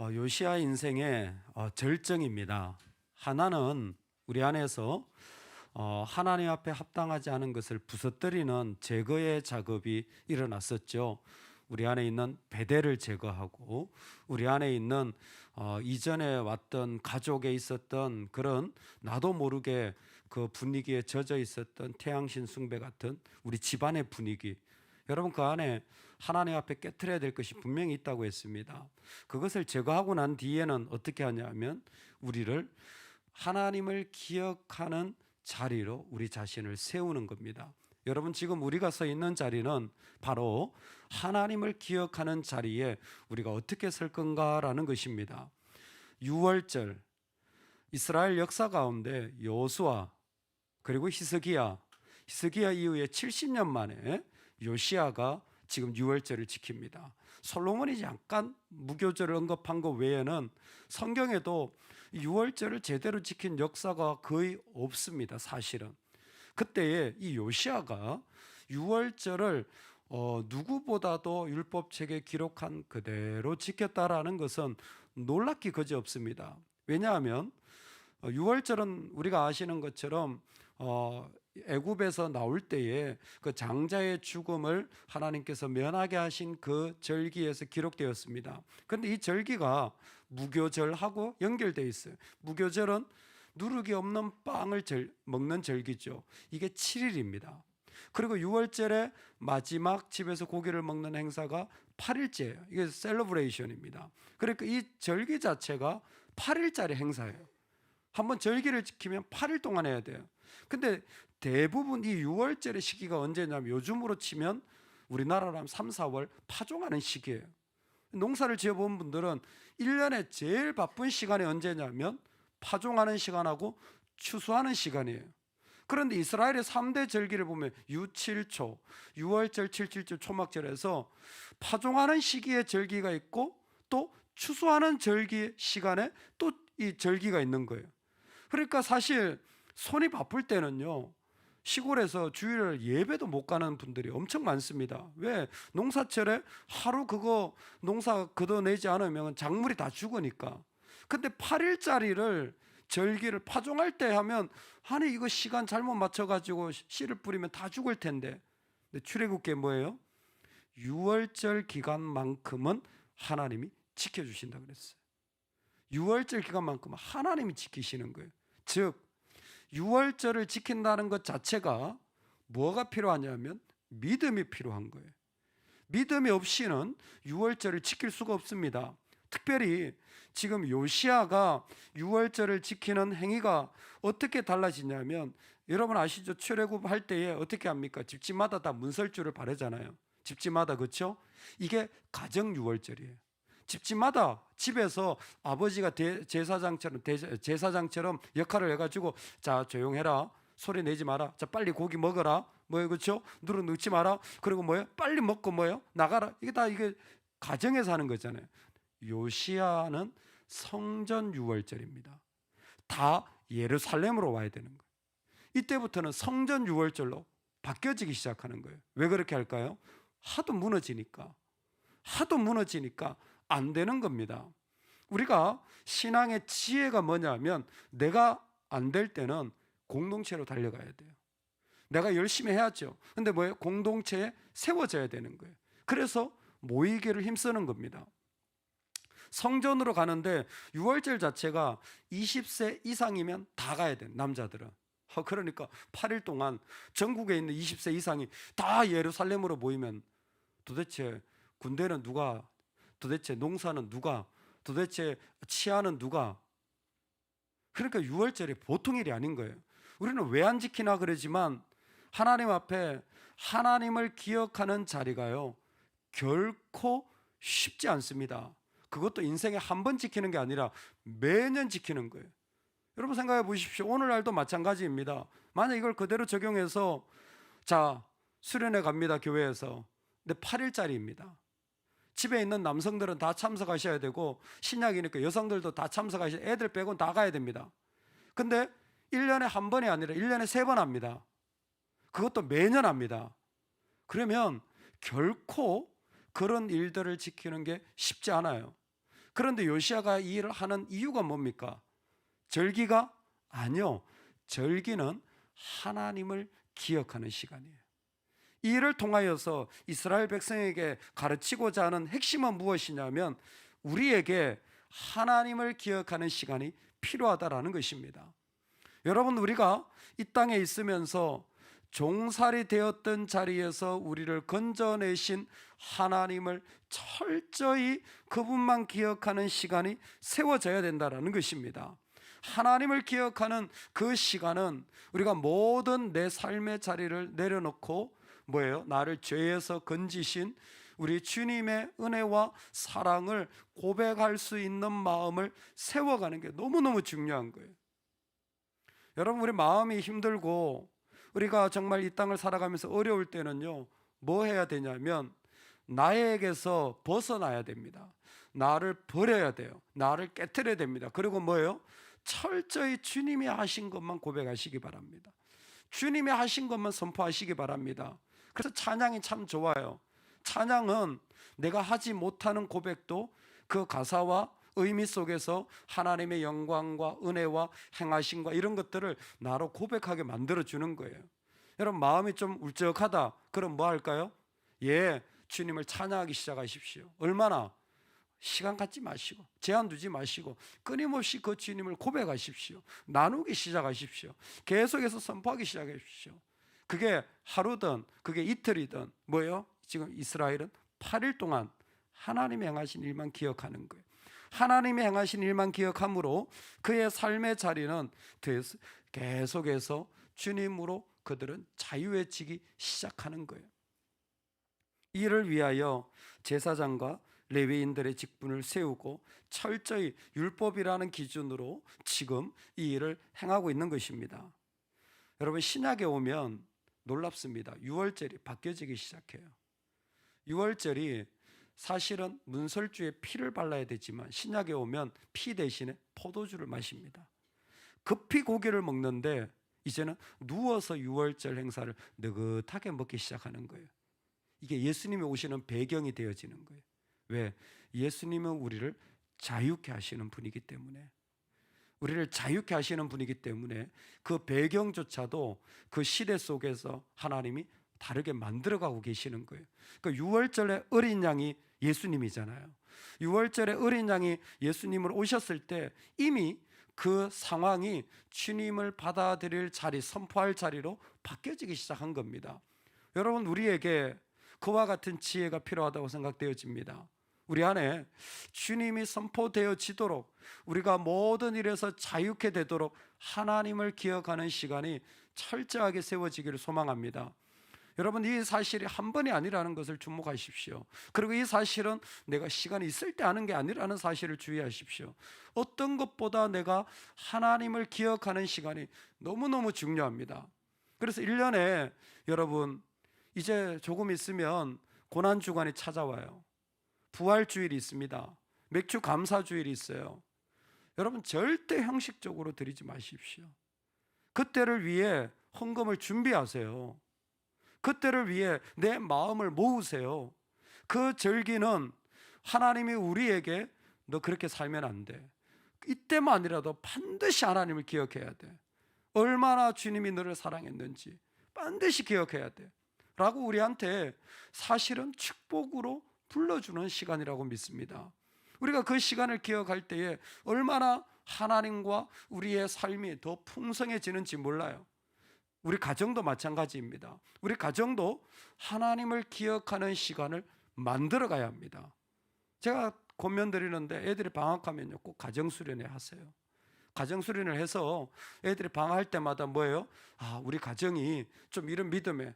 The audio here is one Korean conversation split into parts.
요시야 인생의 절정입니다. 하나는 우리 안에서 하나님 앞에 합당하지 않은 것을 부서뜨리는 제거의 작업이 일어났었죠. 우리 안에 있는 배대를 제거하고 우리 안에 있는 이전에 왔던 가족에 있었던 그런 나도 모르게 그 분위기에 젖어 있었던 태양신 숭배 같은 우리 집안의 분위기, 여러분 그 안에 하나님 앞에 깨트려야 될 것이 분명히 있다고 했습니다. 그것을 제거하고 난 뒤에는 어떻게 하냐면 우리를 하나님을 기억하는 자리로 우리 자신을 세우는 겁니다. 여러분 지금 우리가 서 있는 자리는 바로 하나님을 기억하는 자리에 우리가 어떻게 설 건가라는 것입니다. 유월절, 이스라엘 역사 가운데 여호수아 그리고 히스기야 이후에 70년 만에 요시야가 지금 유월절을 지킵니다. 솔로몬이 잠깐 무교절을 언급한 것 외에는 성경에도 유월절을 제대로 지킨 역사가 거의 없습니다. 사실은 그때에 이 요시야가 유월절을 누구보다도 율법책에 기록한 그대로 지켰다라는 것은 놀랍기 그지없습니다. 왜냐하면 유월절은 우리가 아시는 것처럼 애굽에서 나올 때에 그 장자의 죽음을 하나님께서 면하게 하신 그 절기에서 기록되었습니다. 그런데 이 절기가 무교절하고 연결되어 있어요. 무교절은 누룩이 없는 빵을 먹는 절기죠. 이게 7일입니다. 그리고 유월절의 마지막 집에서 고기를 먹는 행사가 8일째예요. 이게 셀러브레이션입니다. 그러니까 이 절기 자체가 8일짜리 행사예요. 한번 절기를 지키면 8일 동안 해야 돼요. 근데 대부분 이 6월절의 시기가 언제냐면 요즘으로 치면 우리나라로 하면 3, 4월 파종하는 시기예요. 농사를 지어본 분들은 1년에 제일 바쁜 시간이 언제냐면 파종하는 시간하고 추수하는 시간이에요. 그런데 이스라엘의 3대 절기를 보면 유7초, 6월절, 7.7조 초막절에서 파종하는 시기에 절기가 있고 또 추수하는 절기 시간에 또 이 절기가 있는 거예요. 그러니까 사실 손이 바쁠 때는요, 시골에서 주일을 예배도 못 가는 분들이 엄청 많습니다. 왜? 농사철에 하루 그거 농사 걷어내지 않으면 작물이 다 죽으니까. 근데 8일짜리를 절기를 파종할 때 하면 아니 이거 시간 잘못 맞춰가지고 씨를 뿌리면 다 죽을 텐데. 근데 출애굽기에 뭐예요? 6월절 기간만큼은 하나님이 지켜주신다 그랬어요. 6월절 기간만큼은 하나님이 지키시는 거예요. 즉 6월절을 지킨다는 것 자체가 뭐가 필요하냐면 믿음이 필요한 거예요. 믿음이 없이는 6월절을 지킬 수가 없습니다. 특별히 지금 요시야가 6월절을 지키는 행위가 어떻게 달라지냐면 여러분 아시죠? 출애굽할 때에 어떻게 합니까? 집집마다 다 문설주를 바르잖아요. 집집마다. 그렇죠? 이게 가정 6월절이에요. 집집마다 집에서 아버지가 제사장처럼 역할을 해가지고 자 조용해라, 소리 내지 마라, 자 빨리 고기 먹어라, 뭐예요, 그렇죠? 누룩 넣지 마라, 그리고 뭐예요, 빨리 먹고 뭐예요, 나가라. 이게 가정에서 하는 거잖아요. 요시야는 성전 유월절입니다. 다 예루살렘으로 와야 되는 거예요. 이때부터는 성전 유월절로 바뀌어지기 시작하는 거예요. 왜 그렇게 할까요? 하도 무너지니까 안 되는 겁니다. 우리가 신앙의 지혜가 뭐냐면 내가 안 될 때는 공동체로 달려가야 돼요. 내가 열심히 해야죠. 근데 뭐예요? 공동체에 세워져야 되는 거예요. 그래서 모이기를 힘쓰는 겁니다. 성전으로 가는데 6월절 자체가 20세 이상이면 다 가야 돼요. 남자들은. 그러니까 8일 동안 전국에 있는 20세 이상이 다 예루살렘으로 모이면 도대체 군대는 누가, 도대체 농사는 누가, 도대체 치아는 누가. 그러니까 6월절이 보통 일이 아닌 거예요. 우리는 왜 안 지키나 그러지만 하나님 앞에 하나님을 기억하는 자리가요 결코 쉽지 않습니다. 그것도 인생에 한 번 지키는 게 아니라 매년 지키는 거예요. 여러분 생각해 보십시오. 오늘날도 마찬가지입니다. 만약 이걸 그대로 적용해서 자 수련회 갑니다. 교회에서. 근데 8일짜리입니다. 집에 있는 남성들은 다 참석하셔야 되고 신약이니까 여성들도 다 참석하셔야, 애들 빼고는 다 가야 됩니다. 근데 1년에 한 번이 아니라 1년에 3번 합니다. 그것도 매년 합니다. 그러면 결코 그런 일들을 지키는 게 쉽지 않아요. 그런데 요시야가 이 일을 하는 이유가 뭡니까? 절기가? 아니요. 절기는 하나님을 기억하는 시간이에요. 이 일을 통하여서 이스라엘 백성에게 가르치고자 하는 핵심은 무엇이냐면 우리에게 하나님을 기억하는 시간이 필요하다라는 것입니다. 여러분, 우리가 이 땅에 있으면서 종살이 되었던 자리에서 우리를 건져내신 하나님을 철저히 그분만 기억하는 시간이 세워져야 된다는 것입니다. 하나님을 기억하는 그 시간은 우리가 모든 내 삶의 자리를 내려놓고 뭐예요? 나를 죄에서 건지신 우리 주님의 은혜와 사랑을 고백할 수 있는 마음을 세워가는 게 너무너무 중요한 거예요. 여러분, 우리 마음이 힘들고 우리가 정말 이 땅을 살아가면서 어려울 때는요, 뭐 해야 되냐면 나에게서 벗어나야 됩니다. 나를 버려야 돼요. 나를 깨트려야 됩니다. 그리고 뭐예요? 철저히 주님이 하신 것만 고백하시기 바랍니다. 주님이 하신 것만 선포하시기 바랍니다. 그래서 찬양이 참 좋아요. 찬양은 내가 하지 못하는 고백도 그 가사와 의미 속에서 하나님의 영광과 은혜와 행하심과 이런 것들을 나로 고백하게 만들어주는 거예요. 여러분, 마음이 좀 울적하다 그럼 뭐 할까요? 예, 주님을 찬양하기 시작하십시오. 얼마나? 시간 갖지 마시고 제한 두지 마시고 끊임없이 그 주님을 고백하십시오. 나누기 시작하십시오. 계속해서 선포하기 시작하십시오. 그게 하루든 그게 이틀이든 뭐예요? 지금 이스라엘은 8일 동안 하나님이 행하신 일만 기억하는 거예요. 하나님이 행하신 일만 기억함으로 그의 삶의 자리는 계속해서 주님으로 그들은 자유해지기 시작하는 거예요. 이를 위하여 제사장과 레위인들의 직분을 세우고 철저히 율법이라는 기준으로 지금 이 일을 행하고 있는 것입니다. 여러분, 신약에 오면 놀랍습니다. 유월절이 바뀌어지기 시작해요. 유월절이 사실은 문설주에 피를 발라야 되지만 신약에 오면 피 대신에 포도주를 마십니다. 급히 고기를 먹는데 이제는 누워서 유월절 행사를 느긋하게 먹기 시작하는 거예요. 이게 예수님이 오시는 배경이 되어지는 거예요. 왜? 예수님은 우리를 자유케 하시는 분이기 때문에, 우리를 자유케 하시는 분이기 때문에 그 배경조차도 그 시대 속에서 하나님이 다르게 만들어가고 계시는 거예요. 그러니까 유월절의 어린 양이 예수님이잖아요. 유월절의 어린 양이 예수님을 오셨을 때 이미 그 상황이 주님을 받아들일 자리, 선포할 자리로 바뀌어지기 시작한 겁니다. 여러분, 우리에게 그와 같은 지혜가 필요하다고 생각되어집니다. 우리 안에 주님이 선포되어지도록 우리가 모든 일에서 자유케 되도록 하나님을 기억하는 시간이 철저하게 세워지기를 소망합니다. 여러분, 이 사실이 한 번이 아니라는 것을 주목하십시오. 그리고 이 사실은 내가 시간이 있을 때 하는 게 아니라는 사실을 주의하십시오. 어떤 것보다 내가 하나님을 기억하는 시간이 너무너무 중요합니다. 그래서 1년에 여러분 이제 조금 있으면 고난주간이 찾아와요. 부활주일이 있습니다. 맥주 감사주일이 있어요. 여러분, 절대 형식적으로 드리지 마십시오. 그때를 위해 헌금을 준비하세요. 그때를 위해 내 마음을 모으세요. 그 절기는 하나님이 우리에게 너 그렇게 살면 안 돼, 이때만이라도 반드시 하나님을 기억해야 돼, 얼마나 주님이 너를 사랑했는지 반드시 기억해야 돼 라고 우리한테 사실은 축복으로 불러주는 시간이라고 믿습니다. 우리가 그 시간을 기억할 때에 얼마나 하나님과 우리의 삶이 더 풍성해지는지 몰라요. 우리 가정도 마찬가지입니다. 우리 가정도 하나님을 기억하는 시간을 만들어 가야 합니다. 제가 권면 드리는데 애들이 방학하면요 꼭 가정수련회 하세요. 가정수련을 해서 애들이 방학할 때마다 뭐예요? 우리 가정이 좀 이런 믿음에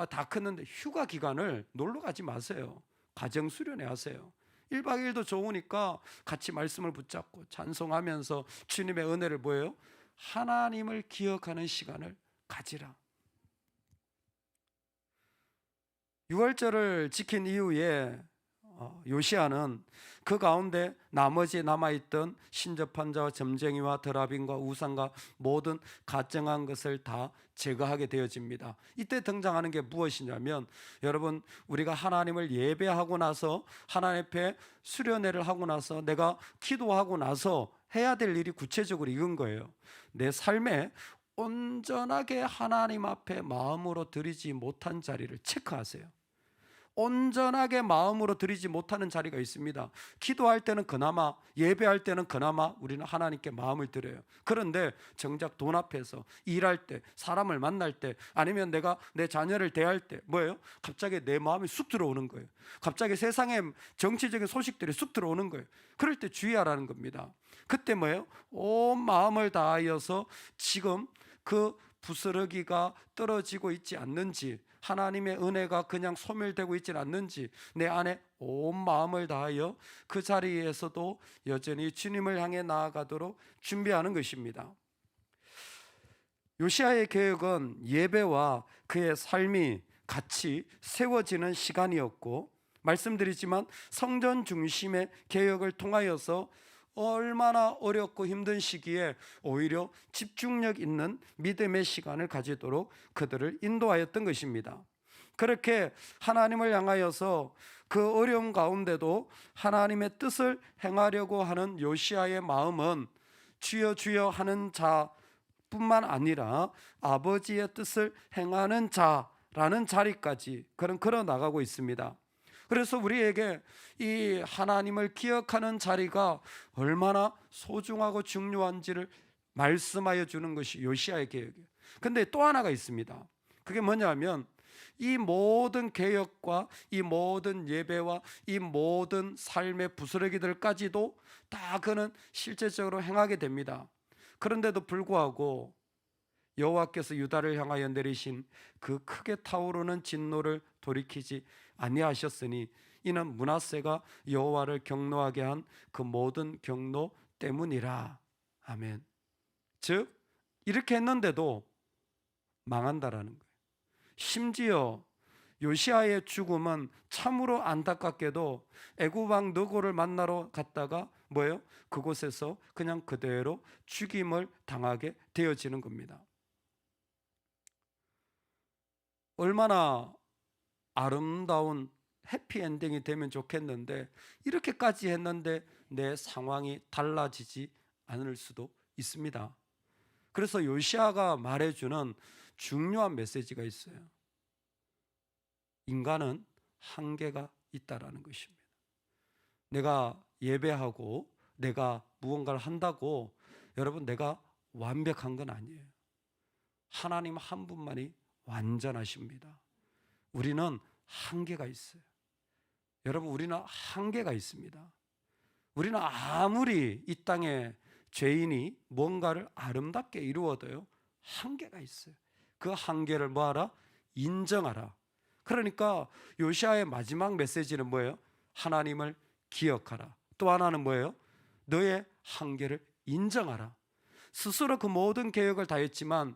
다 컸는데 휴가 기간을 놀러 가지 마세요. 가정수련회 하세요. 1박 2일도 좋으니까 같이 말씀을 붙잡고 찬송하면서 주님의 은혜를 뭐예요? 하나님을 기억하는 시간을 가지라. 6월절을 지킨 이후에 요시야는 그 가운데 나머지 남아있던 신접한 자와 점쟁이와 드라빈과 우상과 모든 가증한 것을 다 제거하게 되어집니다. 이때 등장하는 게 무엇이냐면, 여러분, 우리가 하나님을 예배하고 나서 하나님 앞에 수련회를 하고 나서 내가 기도하고 나서 해야 될 일이 구체적으로 이건 거예요. 내 삶에 온전하게 하나님 앞에 마음으로 드리지 못한 자리를 체크하세요. 온전하게 마음으로 드리지 못하는 자리가 있습니다. 기도할 때는 그나마, 예배할 때는 그나마 우리는 하나님께 마음을 드려요. 그런데 정작 돈 앞에서, 일할 때, 사람을 만날 때, 아니면 내가 내 자녀를 대할 때 뭐예요? 갑자기 내 마음이 쑥 들어오는 거예요. 갑자기 세상에 정치적인 소식들이 쑥 들어오는 거예요. 그럴 때 주의하라는 겁니다. 그때 뭐예요? 온 마음을 다하여서 지금 그 부스러기가 떨어지고 있지 않는지, 하나님의 은혜가 그냥 소멸되고 있지는 않는지 내 안에 온 마음을 다하여 그 자리에서도 여전히 주님을 향해 나아가도록 준비하는 것입니다. 요시야의 계획은 예배와 그의 삶이 같이 세워지는 시간이었고, 말씀드리지만 성전 중심의 개혁을 통하여서 얼마나 어렵고 힘든 시기에 오히려 집중력 있는 믿음의 시간을 가지도록 그들을 인도하였던 것입니다. 그렇게 하나님을 향하여서 그 어려움 가운데도 하나님의 뜻을 행하려고 하는 요시야의 마음은 주여 주여 하는 자뿐만 아니라 아버지의 뜻을 행하는 자라는 자리까지 그는 걸어 나가고 있습니다. 그래서 우리에게 이 하나님을 기억하는 자리가 얼마나 소중하고 중요한지를 말씀하여 주는 것이 요시야의 계획이에요. 근데 또 하나가 있습니다. 그게 뭐냐면, 이 모든 개혁과 이 모든 예배와 이 모든 삶의 부스러기들까지도 다 그는 실제적으로 행하게 됩니다. 그런데도 불구하고 여호와께서 유다를 향하여 내리신 그 크게 타오르는 진노를 돌이키지 아니하셨으니 이는 므낫세가 여호와를 경노하게 한 그 모든 경노 때문이라. 아멘. 즉 이렇게 했는데도 망한다라는 거예요. 심지어 요시야의 죽음은 참으로 안타깝게도 애굽 왕 느고를 만나러 갔다가 뭐예요? 그곳에서 그냥 그대로 죽임을 당하게 되어지는 겁니다. 얼마나 아름다운 해피엔딩이 되면 좋겠는데 이렇게까지 했는데 내 상황이 달라지지 않을 수도 있습니다. 그래서 요시야가 말해주는 중요한 메시지가 있어요. 인간은 한계가 있다라는 것입니다. 내가 예배하고 내가 무언가를 한다고 여러분 내가 완벽한 건 아니에요. 하나님 한 분만이 완전하십니다. 우리는 한계가 있어요. 여러분, 우리는 한계가 있습니다. 우리는 아무리 이 땅에 죄인이 뭔가를 아름답게 이루어도요, 한계가 있어요. 그 한계를 뭐하라? 인정하라. 그러니까 요시야의 마지막 메시지는 뭐예요? 하나님을 기억하라. 또 하나는 뭐예요? 너의 한계를 인정하라. 스스로 그 모든 계획을 다했지만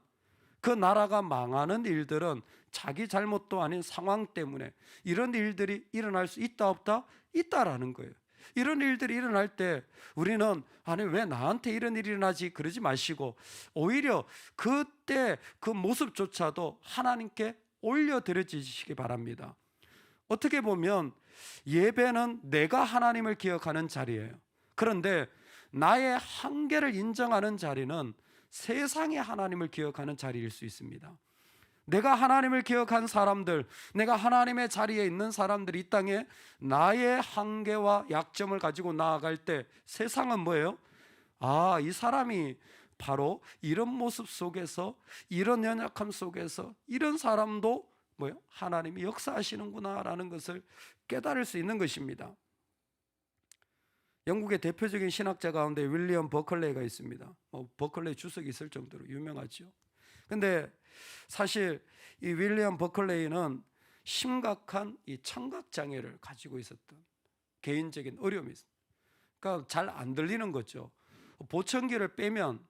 그 나라가 망하는 일들은 자기 잘못도 아닌 상황 때문에 이런 일들이 일어날 수 있다 없다? 있다라는 거예요. 이런 일들이 일어날 때 우리는 아니 왜 나한테 이런 일이 일어나지 그러지 마시고 오히려 그때 그 모습조차도 하나님께 올려드려지시기 바랍니다. 어떻게 보면 예배는 내가 하나님을 기억하는 자리예요. 그런데 나의 한계를 인정하는 자리는 세상의 하나님을 기억하는 자리일 수 있습니다. 내가 하나님을 기억한 사람들, 내가 하나님의 자리에 있는 사람들이 이 땅에 나의 한계와 약점을 가지고 나아갈 때 세상은 뭐예요? 아, 이 사람이 바로 이런 모습 속에서 이런 연약함 속에서 이런 사람도 뭐예요? 하나님이 역사하시는구나라는 것을 깨달을 수 있는 것입니다. 영국의 대표적인 신학자 가운데 윌리엄 버클레이가 있습니다. 버클레이 주석이 있을 정도로 유명하죠. 근데 사실 이 윌리엄 버클레이는 심각한 이 청각 장애를 가지고 있었던 개인적인 어려움이 있어요. 그러니까 잘 안 들리는 거죠. 보청기를 빼면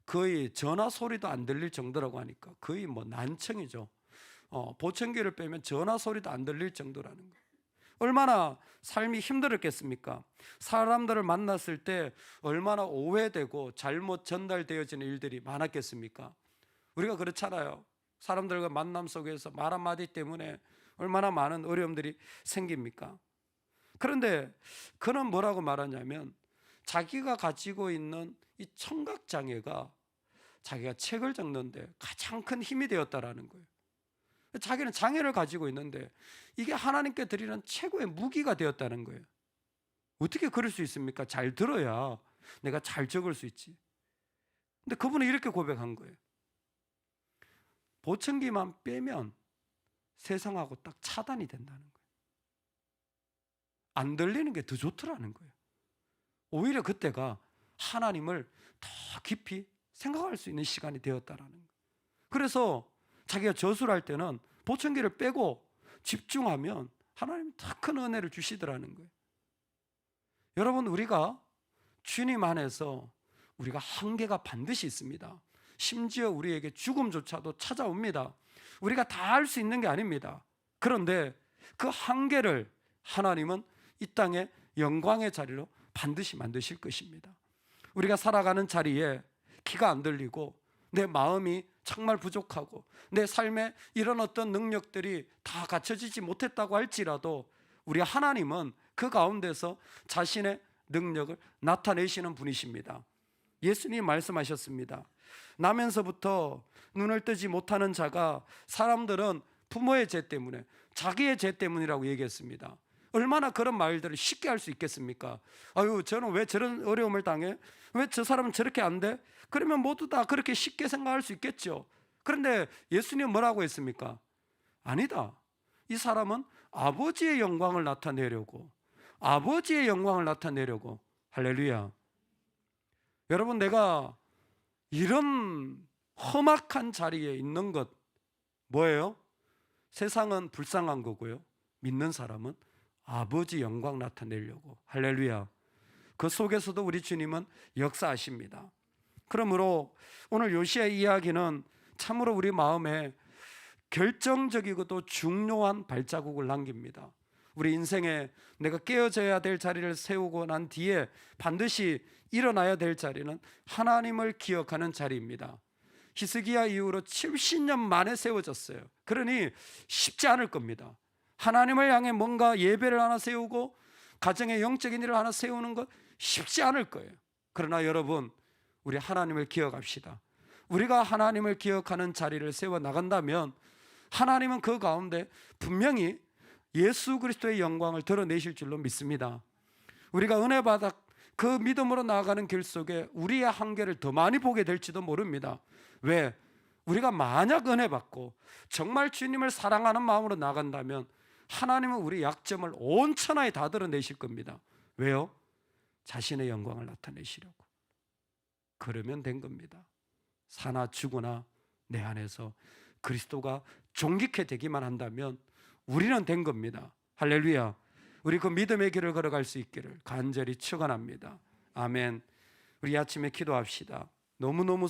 거의 전화 소리도 안 들릴 정도라고 하니까 거의 뭐 난청이죠. 보청기를 빼면 전화 소리도 안 들릴 정도라는 거예요. 얼마나 삶이 힘들었겠습니까? 사람들을 만났을 때 얼마나 오해되고 잘못 전달되어지는 일들이 많았겠습니까? 우리가 그렇잖아요. 사람들과 만남 속에서 말 한마디 때문에 얼마나 많은 어려움들이 생깁니까? 그런데 그는 뭐라고 말하냐면 자기가 가지고 있는 이 청각장애가 자기가 책을 적는데 가장 큰 힘이 되었다라는 거예요. 자기는 장애를 가지고 있는데 이게 하나님께 드리는 최고의 무기가 되었다는 거예요. 어떻게 그럴 수 있습니까? 잘 들어야 내가 잘 적을 수 있지. 근데 그분은 이렇게 고백한 거예요. 보청기만 빼면 세상하고 딱 차단이 된다는 거예요. 안 들리는 게 더 좋더라는 거예요. 오히려 그때가 하나님을 더 깊이 생각할 수 있는 시간이 되었다라는 거예요. 그래서 자기가 저수를 할 때는 보청기를 빼고 집중하면 하나님 더 큰 은혜를 주시더라는 거예요. 여러분, 우리가 주님 안에서 우리가 한계가 반드시 있습니다. 심지어 우리에게 죽음조차도 찾아옵니다. 우리가 다 할 수 있는 게 아닙니다. 그런데 그 한계를 하나님은 이 땅에 영광의 자리로 반드시 만드실 것입니다. 우리가 살아가는 자리에 귀가 안 들리고 내 마음이 정말 부족하고 내 삶에 이런 어떤 능력들이 다 갖춰지지 못했다고 할지라도 우리 하나님은 그 가운데서 자신의 능력을 나타내시는 분이십니다. 예수님이 말씀하셨습니다. 나면서부터 눈을 뜨지 못하는 자가 사람들은 부모의 죄 때문에 자기의 죄 때문이라고 얘기했습니다. 얼마나 그런 말들을 쉽게 할 수 있겠습니까? 아유, 저는 왜 저런 어려움을 당해? 왜 저 사람은 저렇게 안 돼? 그러면 모두 다 그렇게 쉽게 생각할 수 있겠죠. 그런데 예수님은 뭐라고 했습니까? 아니다. 이 사람은 아버지의 영광을 나타내려고, 아버지의 영광을 나타내려고. 할렐루야. 여러분, 내가 이런 험악한 자리에 있는 것 뭐예요? 세상은 불쌍한 거고요. 믿는 사람은 아버지 영광 나타내려고. 할렐루야. 그 속에서도 우리 주님은 역사하십니다. 그러므로 오늘 요시아의 이야기는 참으로 우리 마음에 결정적이고도 중요한 발자국을 남깁니다. 우리 인생에 내가 깨어져야 될 자리를 세우고 난 뒤에 반드시 일어나야 될 자리는 하나님을 기억하는 자리입니다. 히스기야 이후로 70년 만에 세워졌어요. 그러니 쉽지 않을 겁니다. 하나님을 향해 뭔가 예배를 하나 세우고 가정의 영적인 일을 하나 세우는 것 쉽지 않을 거예요. 그러나 여러분, 우리 하나님을 기억합시다. 우리가 하나님을 기억하는 자리를 세워 나간다면 하나님은 그 가운데 분명히 예수 그리스도의 영광을 드러내실 줄로 믿습니다. 우리가 은혜 받아 그 믿음으로 나아가는 길 속에 우리의 한계를 더 많이 보게 될지도 모릅니다. 왜? 우리가 만약 은혜 받고 정말 주님을 사랑하는 마음으로 나간다면 하나님은 우리 약점을 온 천하에 다 드러내실 겁니다. 왜요? 자신의 영광을 나타내시려고. 그러면 된 겁니다. 사나 죽으나 내 안에서 그리스도가 존귀케 되기만 한다면 우리는 된 겁니다. 할렐루야. 우리 그 믿음의 길을 걸어갈 수 있기를 간절히 축원합니다. 아멘. 우리 아침에 기도합시다. 너무너무